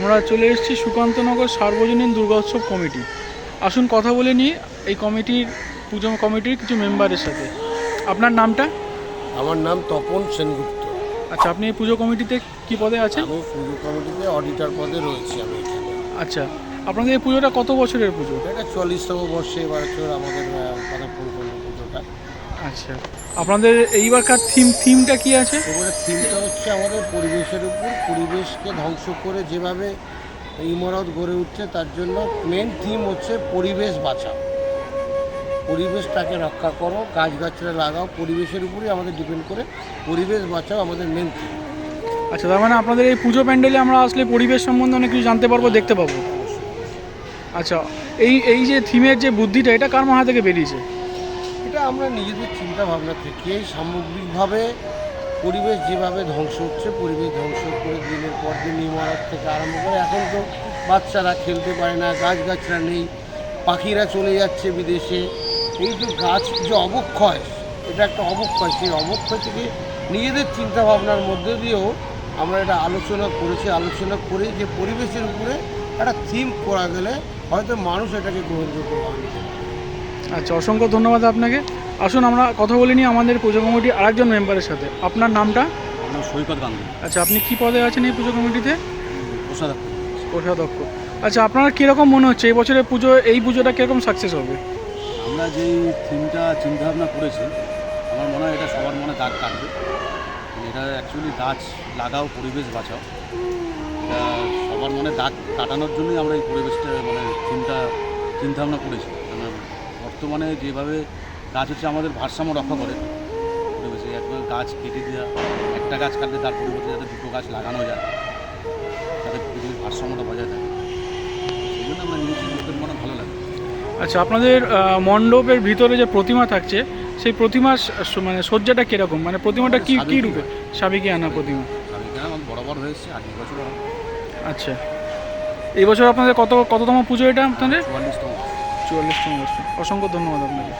আমরা চলে এসেছি সুকান্তনগর সার্বজনীন দুর্গোৎসব কমিটি। আসুন কথা বলে নিই এই পুজো কমিটির কিছু মেম্বারের সাথে। আপনার নামটা? আমার নাম তপন সেনগুপ্ত। আচ্ছা, আপনি এই পুজো কমিটিতে কি পদে আছেন? আমি পুজো কমিটিতে অডিটর পদে রয়েছি আমি এখানে। আচ্ছা, আপনাদের এই পুজোটা কত বছরের পুজো? এটা 40তম বর্ষে এবার আমাদের পদার্পণ করলো পুজোটা। আচ্ছা, আপনাদের এইবারকার থিমটা কি আছে? এবারে থিমটা হচ্ছে আমাদের পরিবেশের উপর, পরিবেশকে ধ্বংস করে যেভাবে ইমারত গড়ে উঠছে তার জন্য মেন থিম হচ্ছে পরিবেশ বাঁচাও, পরিবেশটাকে রক্ষা করো, গাছগাছরা লাগাও, পরিবেশের উপরই আমাদের ডিপেন্ড করে পরিবেশ বাঁচাও আমাদের মেন থিম। আচ্ছা, তার মানে আপনাদের এই পুজো প্যান্ডেলে আমরা আসলে পরিবেশ সম্বন্ধে অনেক কিছু জানতে পারবো, দেখতে পাবো। আচ্ছা, এই যে থিমের যে বুদ্ধিটা, এটা কার মাথা থেকে বেরিয়েছে? এটা আমরা নিজেদের চিন্তা ভাবনা থেকে সামগ্রিকভাবে পরিবেশ যেভাবে ধ্বংস হচ্ছে, পরিবেশ ধ্বংস করে দিনের পর দিন ইমারত থেকে আরম্ভ করে এখন তো বাচ্চারা খেলতে পারে না, গাছগাছরা নেই, পাখিরা চলে যাচ্ছে বিদেশে। এই যে গাছ যে অবক্ষয়, এটা একটা অবক্ষয়, সেই অবক্ষয় থেকে নিজেদের চিন্তা ভাবনার মধ্যে দিয়েও আমরা এটা আলোচনা করেই যে পরিবেশের উপরে একটা থিম করা গেলে হয়তো মানুষ এটাকে গ্রহণযোগ্য হবে। আচ্ছা, অসংখ্য ধন্যবাদ আপনাকে। আসুন আমরা কথা বলে নিই আমাদের পুজো কমিটির আরেকজন মেম্বারের সাথে। আপনার নামটা? আমার সৈকত গাঙ্গুলি। আচ্ছা, আপনি কি পদে আছেন এই পুজো কমিটিতে? কোষাধ্যক্ষ। কোষাধ্যক্ষ। আচ্ছা, আপনার কীরকম মনে হচ্ছে এই বছরের এই পুজোটা কীরকম সাকসেস হবে? আমরা যেই থিমটা চিন্তাভাবনা করেছি, আমার মনে হয় এটা সবার মনে দাগ কাটবে। এটা অ্যাকচুয়ালি গাছ লাগাও, পরিবেশ বাঁচাও, এটা সবার মনে দাগ কাটানোর জন্যই আমরা এই পরিবেশটা থিমটা চিন্তাভাবনা করেছি। কারণ বর্তমানে যেভাবে গাছ হচ্ছে আমাদের ভারসাম্য রক্ষা করে পরিবেশে, একবার গাছ কেটে দেওয়া, একটা গাছ কাটলে তার পরিবর্তে যাতে দুটো গাছ লাগানো যায়, যাতে পৃথিবীর ভারসাম্যটা বজায় থাকে, সেই জন্য আমরা নিয়েছি, লোকের মনে ভালো লাগে। আচ্ছা, আপনাদের মণ্ডপের ভিতরে যে প্রতিমা থাকছে, সেই প্রতিমার সজ্জাটা কীরকম? প্রতিমাটা কি রূপে? সাবেকি আনা প্রতিমা। বরাবর হয়েছে 8 বছর। আচ্ছা, এই বছর আপনাদের কততম পুজো এটা আপনাদের? 44তম। 44তম বছর। অসংখ্য ধন্যবাদ আপনাকে।